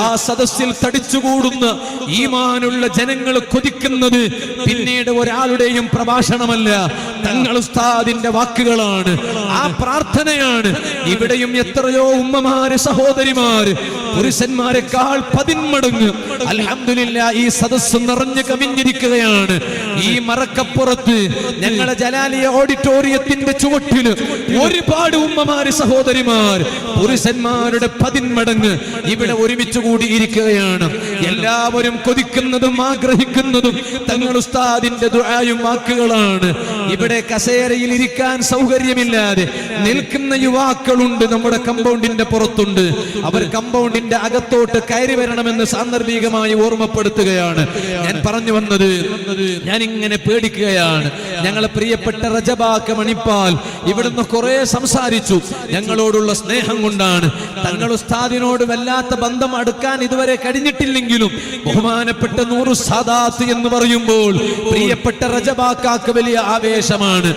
ആ സദസ്സിൽ തടിച്ചുകൂടുന്ന ഈമാനുള്ള ജനങ്ങൾ കൊതിക്കുന്നത് പിന്നീട് ഒരാളുടെയും പ്രഭാഷണമല്ല, തങ്ങൾ ഉസ്താദിന്റെ വാക്കുകളാണ്, ആ പ്രാർത്ഥനയാണ്. ഇവിടെയും എത്രയോ ഉമ്മമാര്, സഹോദരിമാര് പുരുഷന്മാരെക്കാൾ 10 മടങ്ങ് അൽഹംദുലില്ലാ ഈ സദസ്സ് നിറഞ്ഞു കവിഞ്ഞിരിക്കുകയാണ്. ഈ മറക്കപ്പുറത്ത് ഞങ്ങളെ ജലാലിയ ഓഡിറ്റോറിയത്തിന്റെ ചുവട്ടില് ഒരുപാട് ഉമ്മമാര്, സഹോദരിമാർ പുരുഷന്മാരുടെ 10 മടങ്ങ് ഇവിടെ ഒരുമിച്ച് കൂടിയിരിക്കുകയാണ്. എല്ലാവരും കൊതിക്കുന്നതും ആഗ്രഹിക്കുന്നതും തങ്ങൾ ഉസ്താദിന്റെ ദുആയും വാക്കുകളാണ്. ഇവിടെ കസേരയിൽ ഇരിക്കാൻ സൗകര്യമില്ലാതെ നിൽക്കുന്ന യുവാക്കളുണ്ട്, നമ്മുടെ കമ്പൗണ്ടിന്റെ പുറത്തുണ്ട്. അവർ കമ്പൗണ്ടിന്റെ അകത്തോട്ട് കയറി വരണമെന്ന് സാന്ദർഭികമായി ഓർമ്മപ്പെടുത്തുകയാണ്. ഞാൻ പറഞ്ഞു വന്നത്, ഞാൻ ഇങ്ങനെ പേടിക്കുകയാണ്. ഞങ്ങളെ പ്രിയപ്പെട്ട റജബാക്ക മണിപ്പാൽ ഇവിടുന്ന് കുറെ സംസാരിച്ചു. ഞങ്ങളോടുള്ള സ്നേഹം കൊണ്ടാണ്. തങ്ങൾ ഉസ്താദിനോട് വല്ലാത്ത ബന്ധം അടുക്കാൻ ഇതുവരെ കഴിഞ്ഞിട്ടില്ലെങ്കിലും ബഹുമാനപ്പെട്ട നൂറു സാദാത്ത് എന്ന് പറയുമ്പോൾ പ്രിയപ്പെട്ട റജബാക്കാക്ക് വലിയ ആവേശമാണ്.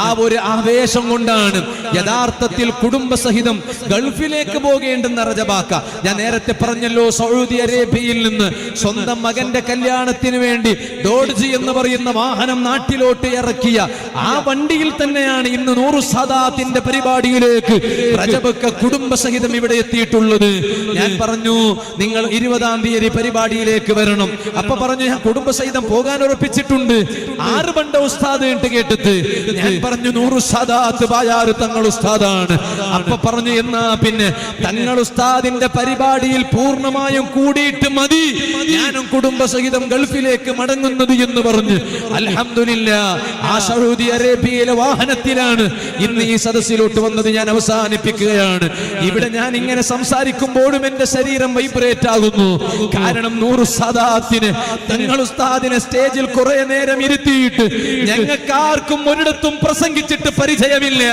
ആ ഒരു ആവേശം കൊണ്ടാണ് യഥാർത്ഥത്തിൽ കുടുംബസഹിതം ഗൾഫിലേക്ക് പോകേണ്ടുന്ന റജബാക്ക. ഞാൻ നേരത്തെ പറഞ്ഞല്ലോ, സൗദി അറേബ്യയിൽ നിന്ന് സ്വന്തം മകന്റെ കല്യാണത്തിന് വേണ്ടി ഡോഡ്ജ് എന്ന് പറയുന്ന വാഹനം നാട്ടിലോട്ട് ഇറക്കിയ ആ വണ്ടിയിൽ തന്നെയാണ് ഇന്ന് നൂറു സാദാത്തിന്റെ പരിപാടിയിലേക്ക് റജബക്ക കുടുംബസഹിതം ഇവിടെ എത്തിയിട്ടുള്ളത്. ഞാൻ പറഞ്ഞു, നിങ്ങൾ 20-ാം തീയതി പരിപാടിയിലേക്ക് വരണം. അപ്പൊ പറഞ്ഞു, ഞാൻ കുടുംബസഹിതം പോകാൻ ഉറപ്പിച്ചിട്ടുണ്ട്. 6 ബണ്ട ഉസ്താദ് എന്ന് കേട്ടിട്ട് ഞാൻ പറഞ്ഞു, നൂറു സാദാത്ത് ബായാറ് തങ്ങൾ ഉസ്താദാണ്. അപ്പൊ പറഞ്ഞു, എന്നാ പിന്നെ തങ്ങൾ ഉസ്താദിന്റെ പരിപാടിയിൽ പൂർണ്ണമായും കൂടിയിട്ട് മതി ഞാനും കുടുംബസഹിതം ഗൾഫിലേക്ക് മടങ്ങുന്നത് എന്ന് പറഞ്ഞു. അൽഹംദുലില്ലാ ആ സൗദി അറേബ്യയിലെ വാഹനത്തിലാണ് ഇന്ന് ഈ സദസ്സിലോട്ട് വന്നത്. ഞാൻ അവസാനിപ്പിക്കുകയാണ്. ഇവിടെ ഞാൻ ഇങ്ങനെ സംസാരിക്കുമ്പോഴും എന്റെ ശരീരം വൈബ്രേറ്റ് ആകുന്നു. കാരണം നൂറു സാദാത്തിന് തങ്ങൾ ഉസ്താദിനെ സ്റ്റേജിൽ കുറെ നേരം ഇരുത്തിയിട്ട് ഞങ്ങൾക്കാർക്കും ഒരിടത്തും പ്രസംഗിച്ചിട്ട് പരിചയമില്ല.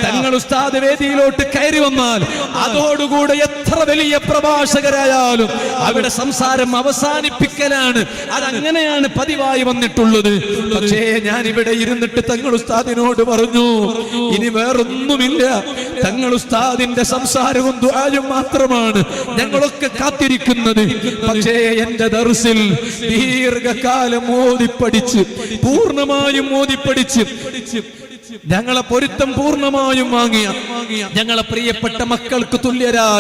തങ്ങൾ ഉസ്താദ് വേദിയിലോട്ട് കയറി വന്നാൽ അതോടുകൂടെ എത്ര വലിയ പ്രഭാഷകരായാലും അവിടെ സംസാരം അവസാനിപ്പിക്കലാണ്. അതങ്ങനെയാണ് പതിവായി വന്നിട്ടുള്ളത്. പക്ഷേ ഞാൻ ഇവിടെ ഇരുന്നിട്ട് തങ്ങൾ ഉസ്താദിനോട് പറഞ്ഞു, ഇനി വേറൊന്നുമില്ല, തങ്ങൾ ഉസ്താദിന്റെ സംസാരവും ദുആയും മാത്രമാണ് ഞങ്ങളൊക്കെ കാത്തിരിക്കുന്നത്. പക്ഷേ എന്റെ ദർസിൽ ദീർഘകാലം ഓതിപ്പടിച്ച് പൂർണ്ണമായും ഓതിപ്പടിച്ച് ഞങ്ങളെ പൊരുത്തം പൂർണ്ണമായും വാങ്ങിയ ഞങ്ങളെ പ്രിയപ്പെട്ട മക്കൾക്ക് തുല്യരായ